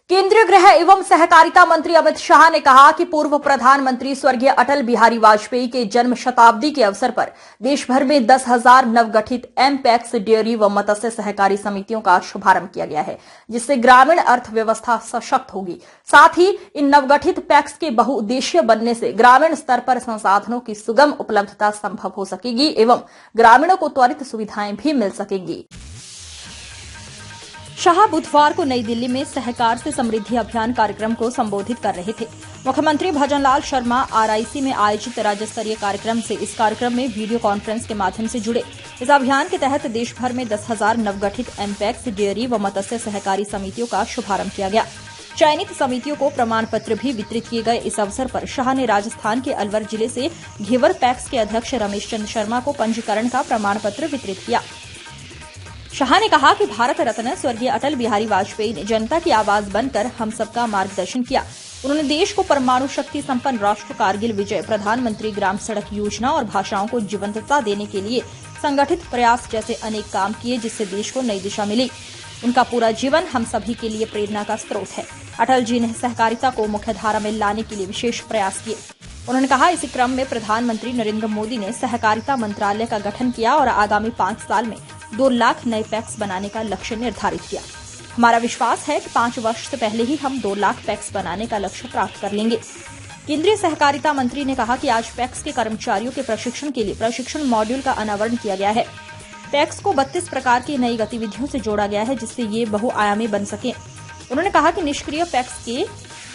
केंद्रीय गृह एवं सहकारिता मंत्री अमित शाह ने कहा कि पूर्व प्रधानमंत्री स्वर्गीय अटल बिहारी वाजपेयी के जन्म शताब्दी के अवसर पर देश भर में 10,000 नवगठित एमपैक्स डेयरी व मत्स्य सहकारी समितियों का शुभारंभ किया गया है, जिससे ग्रामीण अर्थव्यवस्था सशक्त होगी। साथ ही इन नवगठित पैक्स के बहुउद्देशीय बनने से ग्रामीण स्तर पर संसाधनों की सुगम उपलब्धता संभव हो सकेगी एवं ग्रामीणों को त्वरित सुविधाएं भी मिल सकेंगी। शाह बुधवार को नई दिल्ली में सहकार से समृद्धि अभियान कार्यक्रम को संबोधित कर रहे थे। मुख्यमंत्री भजनलाल शर्मा आरआईसी में आयोजित राज्य स्तरीय कार्यक्रम से इस कार्यक्रम में वीडियो कॉन्फ्रेंस के माध्यम से जुड़े। इस अभियान के तहत देश भर में 10,000 नवगठित एमपैक्स डेयरी व मत्स्य सहकारी समितियों का शुभारंभ किया गया। चयनित समितियों को प्रमाण पत्र भी वितरित किए गए। इस अवसर पर शाह ने राजस्थान के अलवर जिले से घेवर पैक्स के अध्यक्ष रमेश चंद्र शर्मा को पंजीकरण का प्रमाण पत्र वितरित किया। शाह ने कहा कि भारत रत्न स्वर्गीय अटल बिहारी वाजपेयी ने जनता की आवाज बनकर हम सबका मार्गदर्शन किया। उन्होंने देश को परमाणु शक्ति संपन्न राष्ट्र, कारगिल विजय, प्रधानमंत्री ग्राम सड़क योजना और भाषाओं को जीवंतता देने के लिए संगठित प्रयास जैसे अनेक काम किए, जिससे देश को नई दिशा मिली। उनका पूरा जीवन हम सभी के लिए प्रेरणा का स्रोत है। अटल जी ने सहकारिता को मुख्यधारा में लाने के लिए विशेष प्रयास किए। उन्होंने कहा, इसी क्रम में प्रधानमंत्री नरेंद्र मोदी ने सहकारिता मंत्रालय का गठन किया और आगामी 5 साल में 2 लाख नए पैक्स बनाने का लक्ष्य निर्धारित किया। हमारा विश्वास है कि 5 वर्ष से पहले ही हम 2 लाख पैक्स बनाने का लक्ष्य प्राप्त कर लेंगे। केंद्रीय सहकारिता मंत्री ने कहा कि आज पैक्स के कर्मचारियों के प्रशिक्षण के लिए प्रशिक्षण मॉड्यूल का अनावरण किया गया है। पैक्स को 32 प्रकार की नई गतिविधियों से जोड़ा गया है, जिससे ये बहुआयामी बन सके। उन्होंने कहा कि निष्क्रिय पैक्स के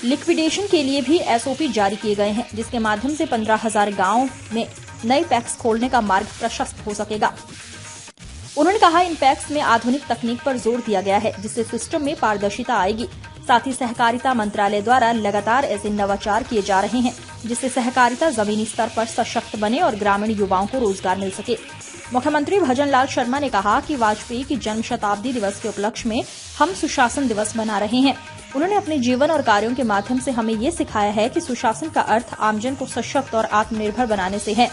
लिक्विडेशन के लिए भी एसओपी जारी किए गए हैं, जिसके माध्यम से 15,000 गांवों में नए पैक्स खोलने का मार्ग प्रशस्त हो सकेगा। उन्होंने कहा, इन पैक्स में आधुनिक तकनीक पर जोर दिया गया है, जिससे सिस्टम में पारदर्शिता आएगी। साथ ही सहकारिता मंत्रालय द्वारा लगातार ऐसे नवाचार किए जा रहे हैं, जिससे सहकारिता जमीनी स्तर पर सशक्त बने और ग्रामीण युवाओं को रोजगार मिल सके। मुख्यमंत्री भजनलाल शर्मा ने कहा कि वाजपेयी की जन्म शताब्दी दिवस के उपलक्ष्य में हम सुशासन दिवस मना रहे हैं। उन्होंने अपने जीवन और कार्यों के माध्यम से हमें ये सिखाया है कि सुशासन का अर्थ आमजन को सशक्त और आत्मनिर्भर बनाने से है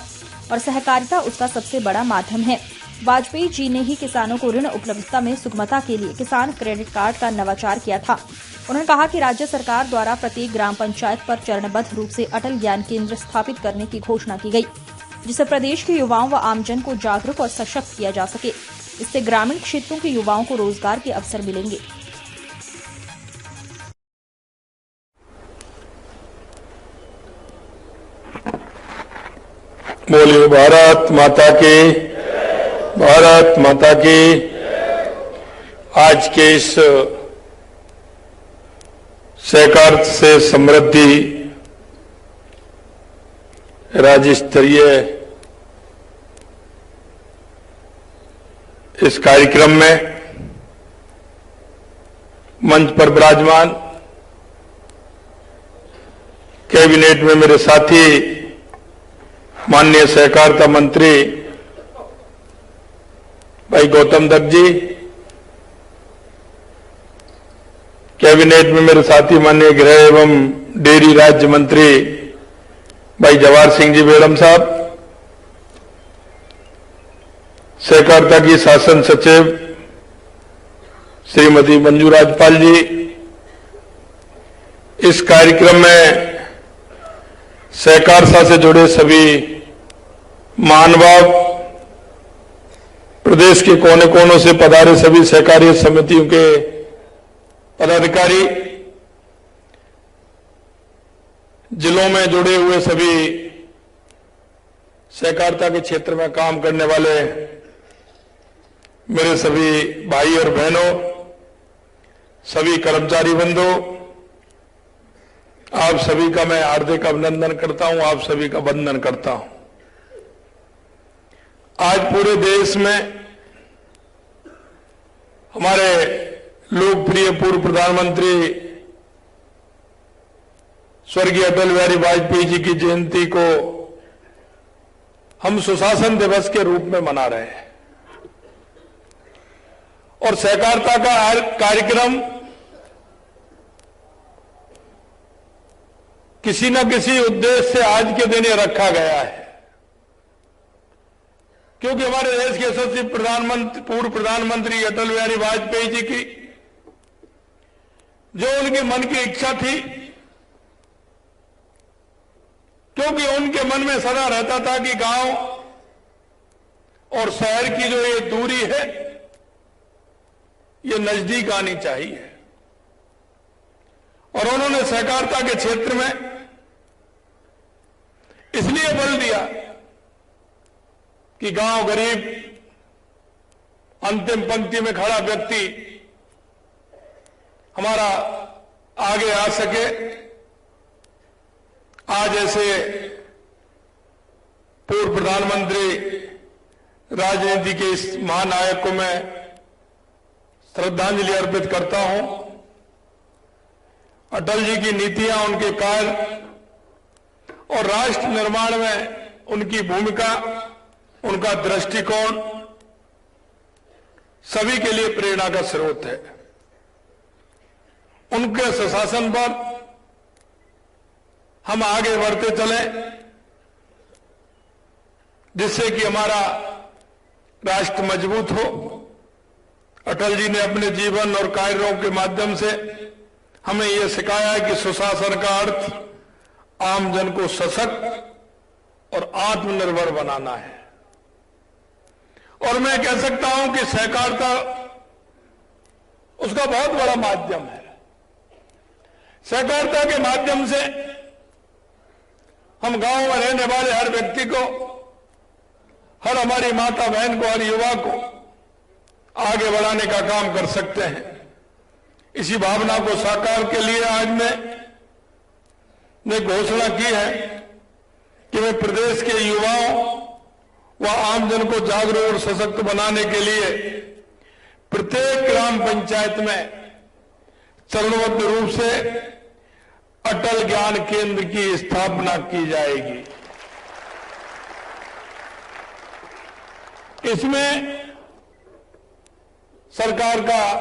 और सहकारिता उसका सबसे बड़ा माध्यम है। वाजपेयी जी ने ही किसानों को ऋण उपलब्धता में सुगमता के लिए किसान क्रेडिट कार्ड का नवाचार किया था। उन्होंने कहा कि राज्य सरकार द्वारा प्रत्येक ग्राम पंचायत पर चरणबद्ध रूप से अटल ज्ञान केंद्र स्थापित करने की घोषणा की गई, जिससे प्रदेश के युवाओं व आमजन को जागरूक और सशक्त किया जा सके। इससे ग्रामीण क्षेत्रों के युवाओं को रोजगार के अवसर मिलेंगे। बोलिए भारत माता की, भारत माता की। आज के इस सहकार से समृद्धि राज्य स्तरीय इस कार्यक्रम में मंच पर विराजमान कैबिनेट में मेरे साथी माननीय सहकारिता मंत्री भाई गौतम दत्त जी, कैबिनेट में मेरे साथी माननीय गृह एवं डेयरी राज्य मंत्री भाई जवाहर सिंह जी बेड़म साहब, सहकारिता की शासन सचिव श्रीमती मंजू राजपाल जी, इस कार्यक्रम में सहकारिता से जुड़े सभी महानुभाव, प्रदेश के कोने कोनों से पधारे सभी सहकारी समितियों के पदाधिकारी, जिलों में जुड़े हुए सभी सहकारिता के क्षेत्र में काम करने वाले मेरे सभी भाई और बहनों, सभी कर्मचारी बंधु, आप सभी का मैं हार्दिक अभिनंदन करता हूं, आप सभी का वंदन करता हूं। आज पूरे देश में हमारे लोकप्रिय पूर्व प्रधानमंत्री स्वर्गीय अटल बिहारी वाजपेयी जी की जयंती को हम सुशासन दिवस के रूप में मना रहे हैं और सहकारिता का हर कार्यक्रम किसी न किसी उद्देश्य से आज के दिन ये रखा गया है, क्योंकि हमारे देश के यशस्वी पूर्व प्रधानमंत्री अटल बिहारी वाजपेयी जी की जो उनके मन की इच्छा थी, क्योंकि उनके मन में सदा रहता था कि गांव और शहर की जो ये दूरी है ये नजदीक आनी चाहिए। और उन्होंने सहकारिता के क्षेत्र में इसलिए बल दिया कि गांव गरीब, अंतिम पंक्ति में खड़ा व्यक्ति हमारा आगे आ सके। आज ऐसे पूर्व प्रधानमंत्री, राजनीति के इस महानायक को मैं श्रद्धांजलि अर्पित करता हूं। अटल जी की नीतियां, उनके कार्य और राष्ट्र निर्माण में उनकी भूमिका, उनका दृष्टिकोण सभी के लिए प्रेरणा का स्रोत है। उनके सुशासन पर हम आगे बढ़ते चले, जिससे कि हमारा राष्ट्र मजबूत हो। अटल जी ने अपने जीवन और कार्यों के माध्यम से हमें यह सिखाया है कि सुशासन का अर्थ आम जन को सशक्त और आत्मनिर्भर बनाना है। और मैं कह सकता हूं कि सहकारिता उसका बहुत बड़ा माध्यम है। सहकारिता के माध्यम से हम गांव में रहने वाले हर व्यक्ति को, हर हमारी माता बहन को, हर युवा को आगे बढ़ाने का काम कर सकते हैं। इसी भावना को साकार के लिए आज मैंने घोषणा की है कि मैं प्रदेश के युवाओं व आमजन को जागरूक और सशक्त बनाने के लिए प्रत्येक ग्राम पंचायत में चरणबद्ध रूप से अटल ज्ञान केंद्र की स्थापना की जाएगी। इसमें सरकार का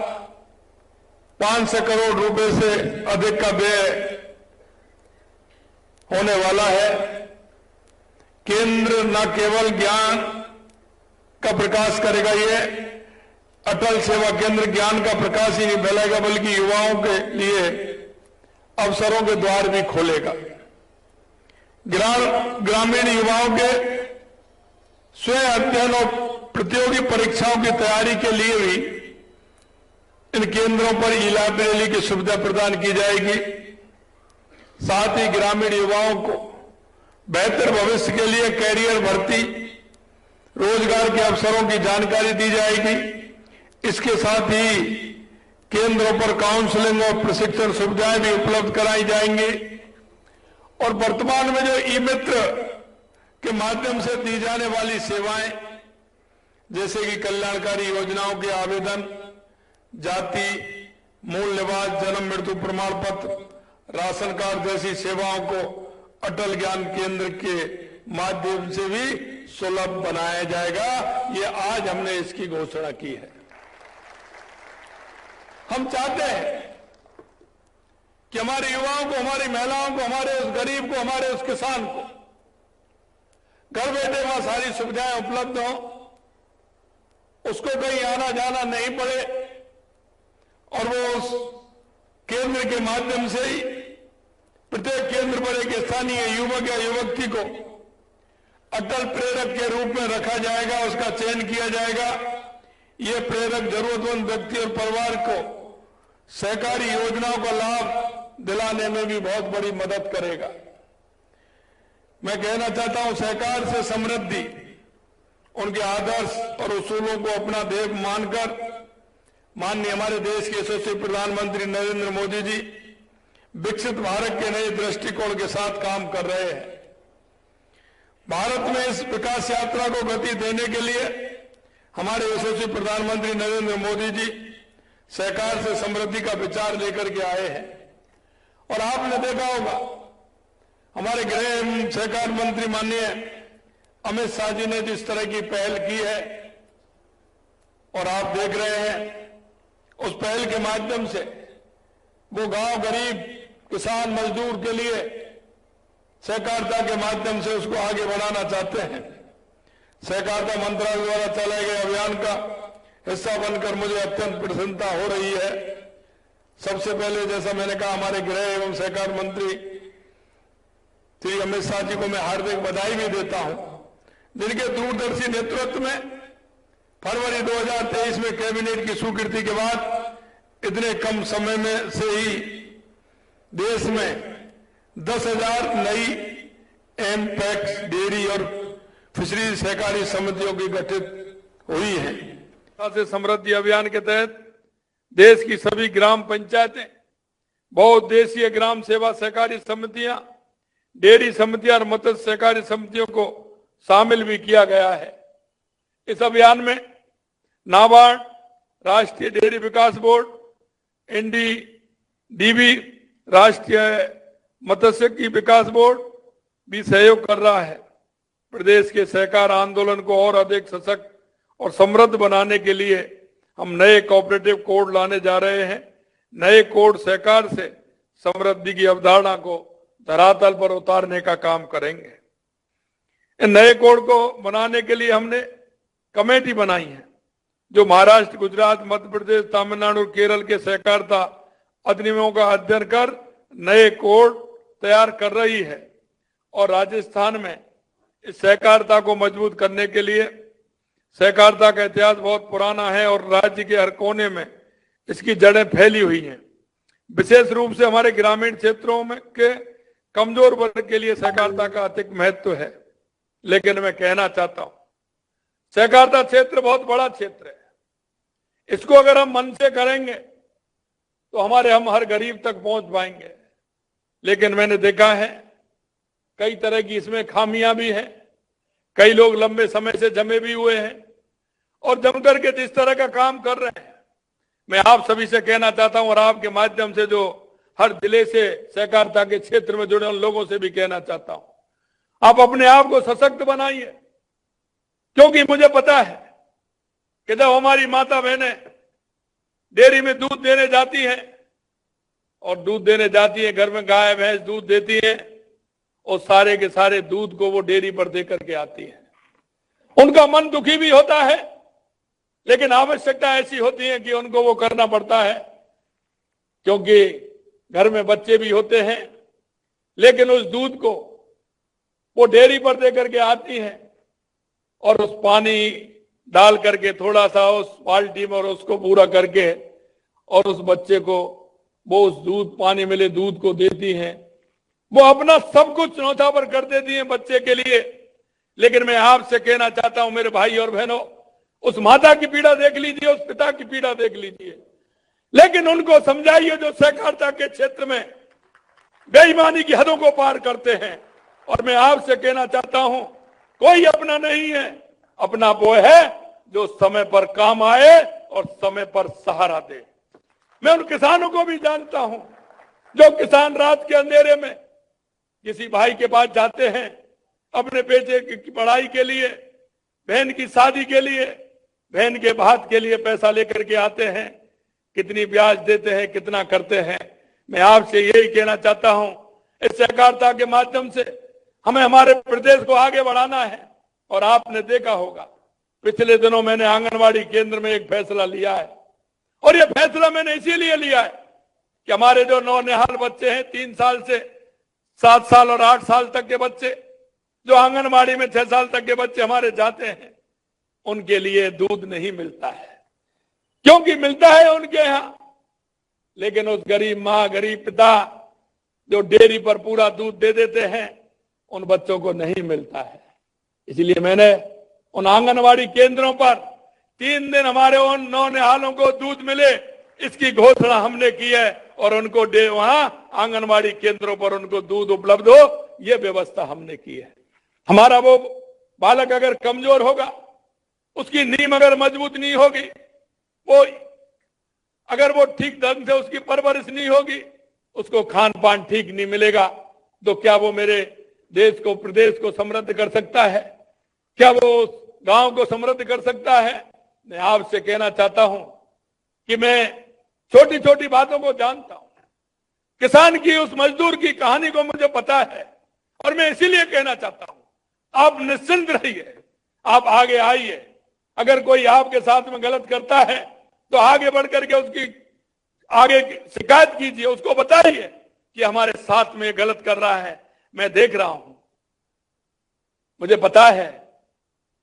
500 करोड़ रुपए से अधिक का व्यय होने वाला है। केंद्र न केवल ज्ञान का प्रकाश करेगा, ये अटल सेवा केंद्र ज्ञान का प्रकाश ही नहीं फैलाएगा, बल्कि युवाओं के लिए अवसरों के द्वार भी खोलेगा। ग्रामीण युवाओं के स्वयं अध्ययन और प्रतियोगी परीक्षाओं की तैयारी के लिए भी इन केंद्रों पर ई लाइब्रेरी की सुविधा प्रदान की जाएगी। साथ ही ग्रामीण युवाओं को बेहतर भविष्य के लिए कैरियर भर्ती, रोजगार के अवसरों की जानकारी दी जाएगी। इसके साथ ही केंद्रों पर काउंसलिंग और प्रशिक्षण सुविधाएं भी उपलब्ध कराई जाएंगी। और वर्तमान में जो ई मित्र के माध्यम से दी जाने वाली सेवाएं, जैसे कि कल्याणकारी योजनाओं के आवेदन, जाति, मूल निवास, जन्म मृत्यु प्रमाण पत्र, राशन कार्ड जैसी सेवाओं को अटल ज्ञान केंद्र के माध्यम से भी सुलभ बनाया जाएगा। ये आज हमने इसकी घोषणा की है। हम चाहते हैं कि हमारे युवाओं को, हमारी महिलाओं को, हमारे उस गरीब को, हमारे उस किसान को घर बैठे वहां सारी सुविधाएं उपलब्ध हों, उसको कहीं आना जाना नहीं पड़े और वो उस केंद्र के माध्यम से ही प्रत्येक केंद्र पर एक स्थानीय युवक या युवती को अटल प्रेरक के रूप में रखा जाएगा, उसका चयन किया जाएगा। ये प्रेरक जरूरतमंद व्यक्ति और परिवार को सहकारी योजनाओं का लाभ दिलाने में भी बहुत बड़ी मदद करेगा। मैं कहना चाहता हूं, सहकार से समृद्धि, उनके आदर्श और उसूलों को अपना ध्येय मानकर माननीय हमारे देश के यशस्वी प्रधानमंत्री नरेंद्र मोदी जी विकसित भारत के नए दृष्टिकोण के साथ काम कर रहे हैं। भारत में इस विकास यात्रा को गति देने के लिए हमारे यशस्वी प्रधानमंत्री नरेंद्र मोदी जी सहकार से समृद्धि का विचार लेकर के आए हैं। और आपने देखा होगा, हमारे गृह एवं सहकार मंत्री माननीय अमित शाह जी ने जिस तरह की पहल की है, और आप देख रहे हैं उस पहल के माध्यम से वो गांव गरीब, किसान, मजदूर के लिए सहकारिता के माध्यम से उसको आगे बढ़ाना चाहते हैं। सहकारिता मंत्रालय द्वारा चलाए गए अभियान का हिस्सा बनकर मुझे अत्यंत प्रसन्नता हो रही है। सबसे पहले जैसा मैंने कहा, हमारे गृह एवं सहकार मंत्री श्री अमित शाह जी को मैं हार्दिक बधाई भी देता हूं, जिनके दूरदर्शी नेतृत्व में फरवरी 2023 में कैबिनेट की स्वीकृति के बाद इतने कम समय में से ही देश में 10,000 नई एमपैक्स डेयरी और फिशरीज सहकारी समितियों की गठित हुई है। से समृद्धि अभियान के तहत देश की सभी ग्राम पंचायतें, बहुउद्देशीय ग्राम सेवा सहकारी समितियां, डेयरी समितियां और मत्स्य सहकारी समितियों को शामिल भी किया गया है। इस अभियान में नाबार्ड, राष्ट्रीय डेयरी विकास बोर्ड, एनडीडीबी, राष्ट्रीय मत्स्यिकी विकास बोर्ड भी सहयोग कर रहा है। प्रदेश के सहकार आंदोलन को और अधिक सशक्त और समृद्ध बनाने के लिए हम नए कोऑपरेटिव कोड लाने जा रहे हैं। नए कोड सहकार से समृद्धि की अवधारणा को धरातल पर उतारने का काम करेंगे। इन नए कोड को बनाने के लिए हमने कमेटी बनाई है, जो महाराष्ट्र, गुजरात, मध्य प्रदेश, तमिलनाडु और केरल के सहकारिता अधिनियमों का अध्ययन कर नए कोड तैयार कर रही है। और राजस्थान में इस सहकारिता को मजबूत करने के लिए, सहकारिता का इतिहास बहुत पुराना है और राज्य के हर कोने में इसकी जड़ें फैली हुई हैं। विशेष रूप से हमारे ग्रामीण क्षेत्रों में के कमजोर वर्ग के लिए सहकारिता का अधिक महत्व है। लेकिन मैं कहना चाहता हूं, सहकारिता क्षेत्र बहुत बड़ा क्षेत्र है। इसको अगर हम मन से करेंगे तो हम हर गरीब तक पहुंच पाएंगे। लेकिन मैंने देखा है कई तरह की इसमें खामियां भी हैं। कई लोग लंबे समय से जमे भी हुए हैं और जम करके जिस तरह का काम कर रहे हैं, मैं आप सभी से कहना चाहता हूं और आपके माध्यम से जो हर जिले से सहकारिता के क्षेत्र में जुड़े उन लोगों से भी कहना चाहता हूं, आप अपने आप को सशक्त बनाइए। क्योंकि मुझे पता है कि जब हमारी माता बहनें डेयरी में दूध देने जाती हैं और दूध देने जाती है, घर में गाय भैंस दूध देती है और सारे के सारे दूध को वो डेयरी पर दे करके आती है, उनका मन दुखी भी होता है। लेकिन आवश्यकता ऐसी होती है कि उनको वो करना पड़ता है, क्योंकि घर में बच्चे भी होते हैं। लेकिन उस दूध को वो डेयरी पर दे करके आती हैं और उस पानी डाल करके थोड़ा सा उस बाल्टी में और उसको पूरा करके और उस बच्चे को वो उस दूध, पानी मिले दूध को देती हैं। वो अपना सब कुछ न्यौछावर कर देती हैं बच्चे के लिए। लेकिन मैं आपसे कहना चाहता हूं मेरे भाई और बहनों, उस माता की पीड़ा देख लीजिए, उस पिता की पीड़ा देख लीजिए। लेकिन उनको समझाइए जो सहकारिता के क्षेत्र में बेईमानी की हदों को पार करते हैं। और मैं आपसे कहना चाहता हूं, कोई अपना नहीं है, अपना वो है जो समय पर काम आए और समय पर सहारा दे। मैं उन किसानों को भी जानता हूं जो किसान रात के अंधेरे में किसी भाई के पास जाते हैं अपने बेटे की पढ़ाई के लिए, बहन की शादी के लिए, बहन के भात के लिए पैसा लेकर के आते हैं। कितनी ब्याज देते हैं, कितना करते हैं। मैं आपसे यही कहना चाहता हूं, इस सहकारिता के माध्यम से हमें हमारे प्रदेश को आगे बढ़ाना है। और आपने देखा होगा पिछले दिनों मैंने आंगनवाड़ी केंद्र में एक फैसला लिया है, और यह फैसला मैंने इसीलिए लिया है कि हमारे जो नौनिहाल बच्चे हैं, 3 साल से 7 साल और 8 साल तक के बच्चे, जो आंगनवाड़ी में 6 साल तक के बच्चे हमारे जाते हैं, उनके लिए दूध नहीं मिलता है। क्योंकि मिलता है उनके यहां, लेकिन उस गरीब मां, गरीब पिता जो डेयरी पर पूरा दूध दे देते हैं, उन बच्चों को नहीं मिलता है। इसलिए मैंने उन आंगनवाड़ी केंद्रों पर 3 दिन हमारे उन नौनिहालों को दूध मिले, इसकी घोषणा हमने की है। और उनको वहां आंगनवाड़ी केंद्रों पर उनको दूध उपलब्ध हो, यह व्यवस्था हमने की है। हमारा वो बालक अगर कमजोर होगा, उसकी नींव अगर मजबूत नहीं होगी, अगर वो ठीक ढंग से उसकी परवरिश नहीं होगी, उसको खान पान ठीक नहीं मिलेगा, तो क्या वो मेरे देश को, प्रदेश को समृद्ध कर सकता है? क्या वो गांव को समृद्ध कर सकता है? मैं आपसे कहना चाहता हूं कि मैं छोटी छोटी बातों को जानता हूं। किसान की, उस मजदूर की कहानी को मुझे पता है, और मैं इसीलिए कहना चाहता हूं, आप निश्चिंत रहिए, आप आगे आइए। अगर कोई आपके साथ में गलत करता है तो आगे बढ़ करके उसकी आगे शिकायत कीजिए, उसको बताइए कि हमारे साथ में गलत कर रहा है। मैं देख रहा हूं, मुझे पता है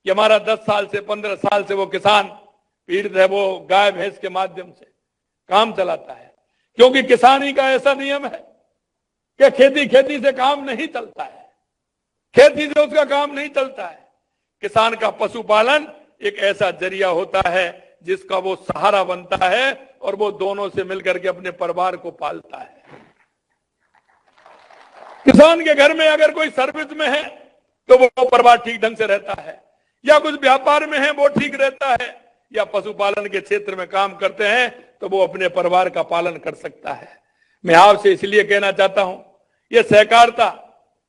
कि हमारा 10 साल से 15 साल से वो किसान पीड़ित है, वो गाय भैंस के माध्यम से काम चलाता है, क्योंकि किसानी का ऐसा नियम है कि खेती से काम नहीं चलता है, खेती से उसका काम नहीं चलता है। किसान का पशुपालन एक ऐसा जरिया होता है जिसका वो सहारा बनता है और वो दोनों से मिलकर के अपने परिवार को पालता है। किसान के घर में अगर कोई सर्विस में है तो वो परिवार ठीक ढंग से रहता है, या कुछ व्यापार में है वो ठीक रहता है, या पशुपालन के क्षेत्र में काम करते हैं तो वो अपने परिवार का पालन कर सकता है। मैं आपसे इसलिए कहना चाहता हूं, ये सहकारिता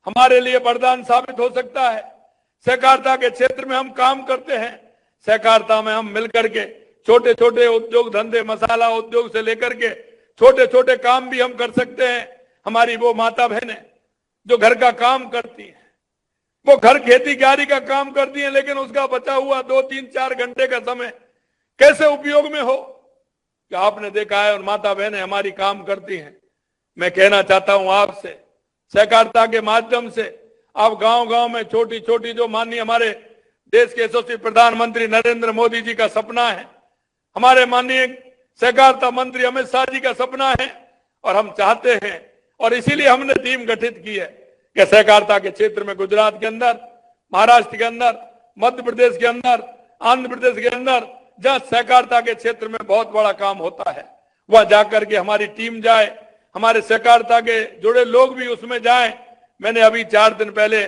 हमारे लिए वरदान साबित हो सकता है। सहकारिता के क्षेत्र में हम काम करते हैं, सहकारिता में हम मिलकर के छोटे छोटे उद्योग धंधे, मसाला उद्योग से लेकर के छोटे छोटे काम भी हम कर सकते हैं। हमारी वो माता बहनें जो घर का काम करती हैं, वो घर खेती बाड़ी का काम करती हैं, लेकिन उसका बचा हुआ 2, 3, 4 घंटे का समय कैसे उपयोग में हो, क्या आपने देखा है? और माता बहनें हमारी काम करती हैं। मैं कहना चाहता हूं आपसे, सहकारिता के माध्यम से आप गांव गांव में छोटी छोटी, जो माननीय हमारे देश के यशस्वी प्रधानमंत्री नरेंद्र मोदी जी का सपना है, हमारे माननीय सहकारिता मंत्री अमित शाह जी का सपना है, और हम चाहते हैं, और इसीलिए हमने टीम गठित की है कि सहकारिता के क्षेत्र में गुजरात के अंदर, महाराष्ट्र के अंदर, मध्य प्रदेश के अंदर, आंध्र प्रदेश के अंदर, जहां सहकारिता के क्षेत्र में बहुत बड़ा काम होता है, वह जाकर के हमारी टीम जाए, हमारे सहकारिता के जुड़े लोग भी उसमें जाएं। मैंने अभी 4 दिन पहले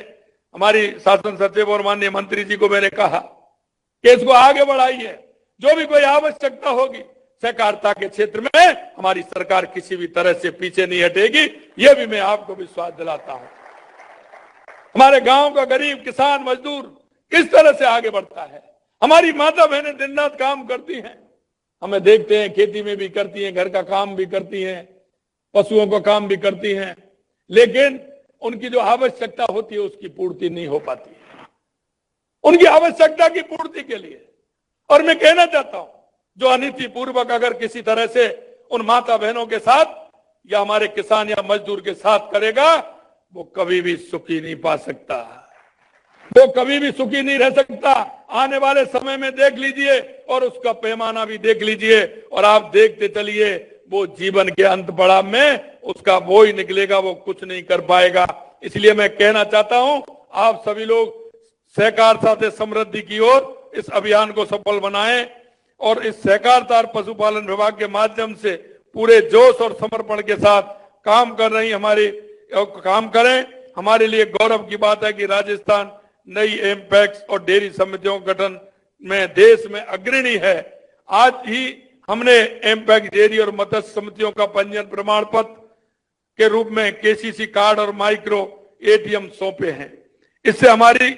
हमारी शासन सचिव और माननीय मंत्री जी को मैंने कहा कि इसको आगे बढ़ाइए, जो भी कोई आवश्यकता होगी सहकारिता के क्षेत्र में हमारी सरकार किसी भी तरह से पीछे नहीं हटेगी, यह भी मैं आपको विश्वास दिलाता हूं। हमारे गांव का गरीब किसान मजदूर किस तरह से आगे बढ़ता है, हमारी माता बहनें दिन रात काम करती हैं, हमें देखते हैं, खेती में भी करती हैं, घर का काम भी करती हैं, पशुओं का काम भी करती हैं, लेकिन उनकी जो आवश्यकता होती है उसकी पूर्ति नहीं हो पाती है। उनकी आवश्यकता की पूर्ति के लिए, और मैं कहना चाहता हूं, जो अनीति पूर्वक अगर किसी तरह से उन माता बहनों के साथ या हमारे किसान या मजदूर के साथ करेगा, वो कभी भी सुखी नहीं पा सकता, वो कभी भी सुखी नहीं रह सकता। आने वाले समय में देख लीजिए, और उसका पैमाना भी देख लीजिए, और आप देखते चलिए, वो जीवन के अंत पड़ाव में उसका वो ही निकलेगा, वो कुछ नहीं कर पाएगा। इसलिए मैं कहना चाहता हूं, आप सभी लोग सहकारिता से समृद्धि की ओर इस अभियान को सफल बनाएं, और इस सहकारिता और पशुपालन विभाग के माध्यम से पूरे जोश और समर्पण के साथ काम कर रही हमारी काम करें। हमारे लिए गौरव की बात है कि राजस्थान नई एमपैक्स और डेयरी समितियों के गठन में देश में अग्रणी है। आज ही हमने एमपैक्स डेयरी और मत्स्य समितियों का पंजीयन प्रमाण पत्र के रूप में केसीसी कार्ड और माइक्रो एटीएम सौंपे हैं। इससे हमारी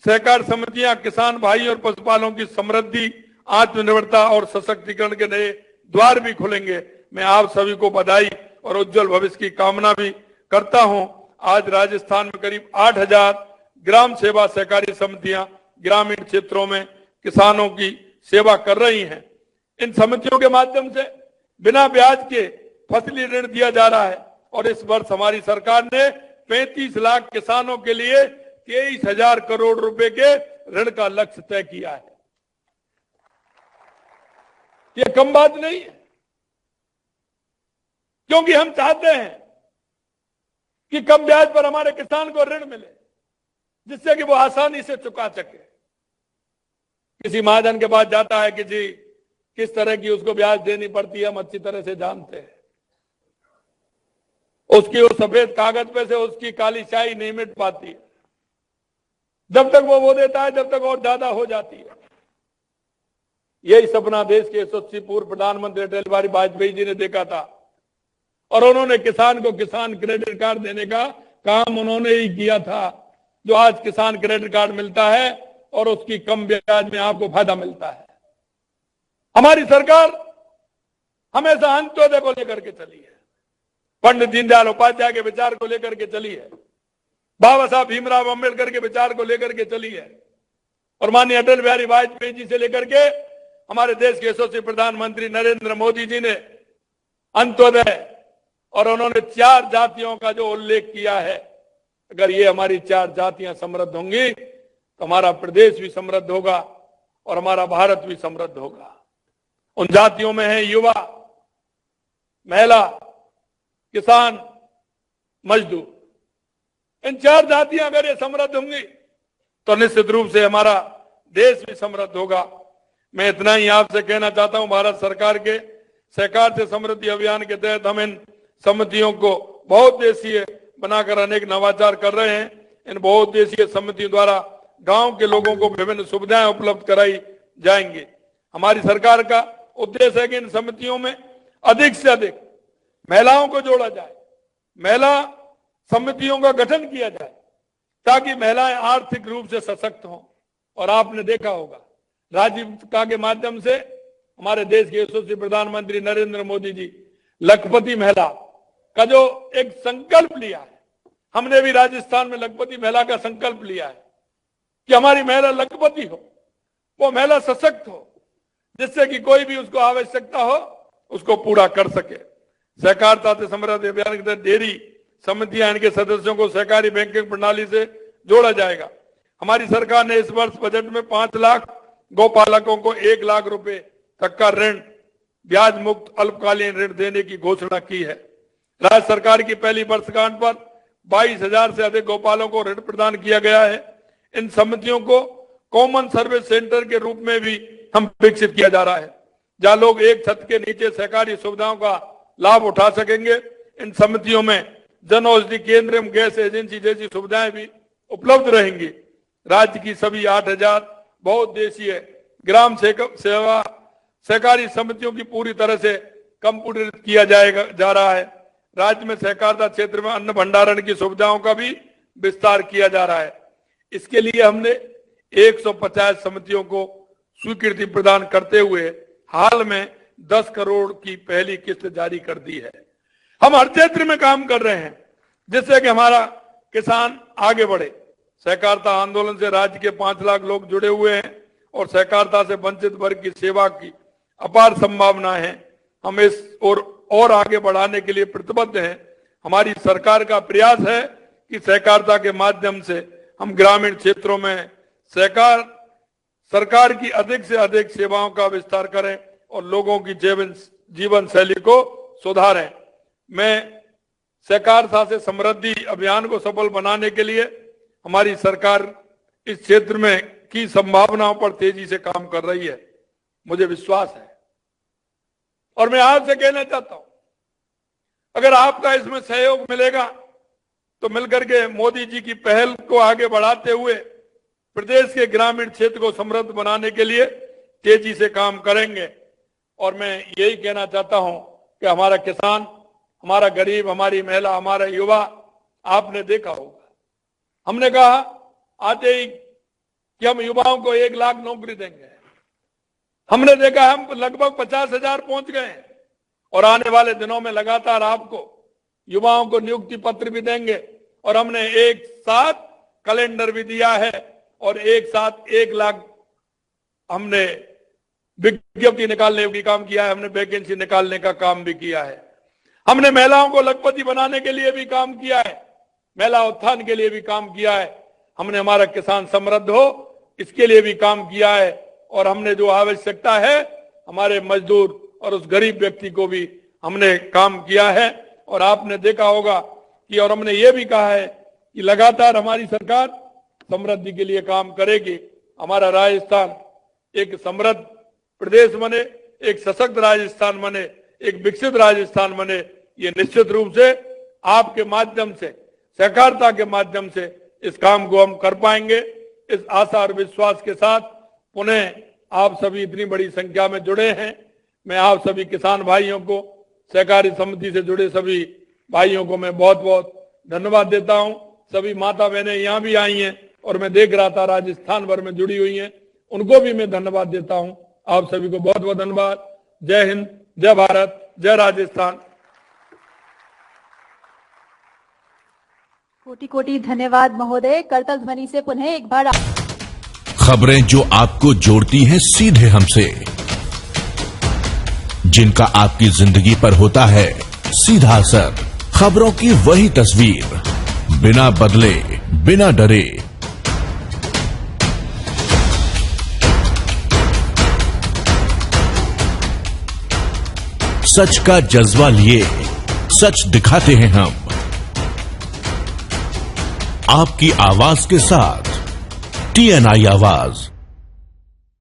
सहकार समितियां किसान भाई और पशुपालकों की समृद्धि, आत्मनिर्भरता और सशक्तिकरण के नए द्वार भी खुलेंगे। मैं आप सभी को बधाई और उज्जवल भविष्य की कामना भी करता हूं। आज राजस्थान में करीब 8000 ग्राम सेवा सहकारी समितियां ग्रामीण क्षेत्रों में किसानों की सेवा कर रही हैं। इन समितियों के माध्यम से बिना ब्याज के फसली ऋण दिया जा रहा है, और इस वर्ष हमारी सरकार ने 35 लाख किसानों के लिए 23,000 करोड़ रुपए के ऋण का लक्ष्य तय किया है। ये कम बात नहीं है, क्योंकि हम चाहते हैं कि कम ब्याज पर हमारे किसान को ऋण मिले, जिससे कि वो आसानी से चुका सके। किसी महाजन के पास जाता है कि जी किस तरह की उसको ब्याज देनी पड़ती है, हम अच्छी तरह से जानते हैं। उसकी उस सफेद कागज पे से उसकी काली स्याही नहीं मिट पाती है। जब तक वो देता है, जब तक और ज्यादा हो जाती है। यही सपना देश के यशस्वी पूर्व प्रधानमंत्री अटल बिहारी वाजपेयी जी ने देखा था, और उन्होंने किसान को किसान क्रेडिट कार्ड देने का काम उन्होंने ही किया था। जो आज किसान क्रेडिट कार्ड मिलता है और उसकी कम ब्याज में आपको फायदा मिलता है। हमारी सरकार हमेशा अंत्योदय को लेकर के चली है, पंडित दीनदयाल उपाध्याय के विचार को लेकर के चली है, बाबा साहब भीमराव अंबेडकर के विचार को लेकर के चली है, और माननीय अटल बिहारी वाजपेयी जी से लेकर के हमारे देश के यशस्वी प्रधानमंत्री नरेंद्र मोदी जी ने अंत्योदय, और उन्होंने 4 जातियों का जो उल्लेख किया है, अगर ये हमारी 4 जातियां समृद्ध होंगी तो हमारा प्रदेश भी समृद्ध होगा और हमारा भारत भी समृद्ध होगा। उन जातियों में है युवा, महिला, किसान, मजदूर। इन 4 जातियां अगर ये समृद्ध होंगी तो निश्चित रूप से हमारा देश भी समृद्ध होगा। मैं इतना ही आपसे कहना चाहता हूं, भारत सरकार के सहकार से समृद्धि अभियान के तहत हम इन समितियों को बहुउद्देशीय बनाकर अनेक नवाचार कर रहे हैं। इन बहुउद्देशीय समितियों द्वारा गांव के लोगों को विभिन्न सुविधाएं उपलब्ध कराई जाएंगी। हमारी सरकार का उद्देश्य है कि इन समितियों में अधिक से अधिक महिलाओं को जोड़ा जाए, महिला समितियों का गठन किया जाए ताकि महिलाएं आर्थिक रूप से सशक्त हों। और आपने देखा होगा राजीविका के माध्यम से हमारे देश के यशस्वी प्रधानमंत्री नरेंद्र मोदी जी लखपति महिला का जो एक संकल्प लिया है, हमने भी राजस्थान में लखपति महिला का संकल्प लिया है कि हमारी महिला लखपति हो, वो महिला सशक्त हो, जिससे कि कोई भी उसको आवश्यकता हो उसको पूरा कर सके। सहकारिता से समृद्धि अभियान के तहत डेयरी समितियां, इनके सदस्यों को सहकारी बैंकिंग प्रणाली से जोड़ा जाएगा। हमारी सरकार ने इस वर्ष बजट में 5 लाख गौपालकों को 1 लाख रुपए तक का ऋण, ब्याज मुक्त अल्पकालीन ऋण देने की घोषणा की है। राज्य सरकार की पहली वर्षगांठ पर 22,000 से अधिक गौपालों को ऋण प्रदान किया गया है। इन समितियों को कॉमन सर्विस सेंटर के रूप में भी हम विकसित किया जा रहा है, जहां लोग एक छत के नीचे सहकारी सुविधाओं का लाभ उठा सकेंगे। इन समितियों में जन औषधि केंद्र एवं गैस एजेंसी जैसी सुविधाएं भी उपलब्ध रहेंगी। राज्य की सभी 8,000 बहुउद्देशीय ग्राम सेवा सहकारी समितियों की पूरी तरह से कंप्यूटरित किया जा रहा है। राज्य में सहकारिता क्षेत्र में अन्न भंडारण की सुविधाओं का भी विस्तार किया जा रहा है। इसके लिए हमने 150 समितियों को स्वीकृति प्रदान करते हुए हाल में 10 करोड़ की पहली किस्त जारी कर दी है। हम हर क्षेत्र में काम कर रहे हैं जिससे कि हमारा किसान आगे बढ़े। सहकारिता आंदोलन से राज्य के 5 लाख लोग जुड़े हुए हैं और सहकारिता से वंचित वर्ग की सेवा की अपार संभावना है। हम इस और आगे बढ़ाने के लिए प्रतिबद्ध हैं। हमारी सरकार का प्रयास है कि सहकारिता के माध्यम से हम ग्रामीण क्षेत्रों में सरकार की अधिक से अधिक सेवाओं का विस्तार करें और लोगों की जीवन शैली को सुधारें। मैं सहकारिता से समृद्धि अभियान को सफल बनाने के लिए हमारी सरकार इस क्षेत्र में की संभावनाओं पर तेजी से काम कर रही है, मुझे विश्वास है। और मैं आपसे कहना चाहता हूं, अगर आपका इसमें सहयोग मिलेगा तो मिलकर के मोदी जी की पहल को आगे बढ़ाते हुए प्रदेश के ग्रामीण क्षेत्र को समृद्ध बनाने के लिए तेजी से काम करेंगे। और मैं यही कहना चाहता हूं कि हमारा किसान, हमारा गरीब, हमारी महिला, हमारा युवा, आपने देखा होगा, हमने कहा आते ही कि हम युवाओं को 1 लाख नौकरी देंगे। हमने देखा हम लगभग 50,000 पहुंच गए हैं और आने वाले दिनों में लगातार आपको युवाओं को नियुक्ति पत्र भी देंगे। और हमने एक साथ कैलेंडर भी दिया है और एक साथ 1 लाख हमने विज्ञप्ति निकालने का काम किया है, हमने वैकेंसी निकालने का काम भी किया है। हमने महिलाओं को लखपति बनाने के लिए भी काम किया है, महिला उत्थान के लिए भी काम किया है। हमने हमारा किसान समृद्ध हो इसके लिए भी काम किया है। और हमने जो आवश्यकता है हमारे मजदूर और उस गरीब व्यक्ति को भी हमने काम किया है। और आपने देखा होगा कि और हमने ये भी कहा है कि लगातार हमारी सरकार समृद्धि के लिए काम करेगी। हमारा राजस्थान एक समृद्ध प्रदेश बने, एक सशक्त राजस्थान बने, एक विकसित राजस्थान बने, ये निश्चित रूप से आपके माध्यम से, सहकारिता के माध्यम से इस काम को हम कर पाएंगे। इस आशा और विश्वास के साथ पुनः आप सभी इतनी बड़ी संख्या में जुड़े हैं। मैं आप सभी किसान भाइयों को, सहकारी समिति से जुड़े सभी भाइयों को मैं बहुत बहुत धन्यवाद देता हूं। सभी माता बहनें यहाँ भी आई हैं और मैं देख रहा था राजस्थान भर में जुड़ी हुई हैं, उनको भी मैं धन्यवाद देता हूं। आप सभी को बहुत बहुत धन्यवाद। जय हिंद, जय भारत, जय राजस्थान। कोटि कोटि धन्यवाद महोदय। करतल ध्वनि से पुनः एक बार खबरें जो आपको जोड़ती हैं सीधे हमसे, जिनका आपकी जिंदगी पर होता है सीधा असर। खबरों की वही तस्वीर, बिना बदले, बिना डरे। सच का जज्बा लिए सच दिखाते हैं हम, आपकी आवाज के साथ। TNI आवाज।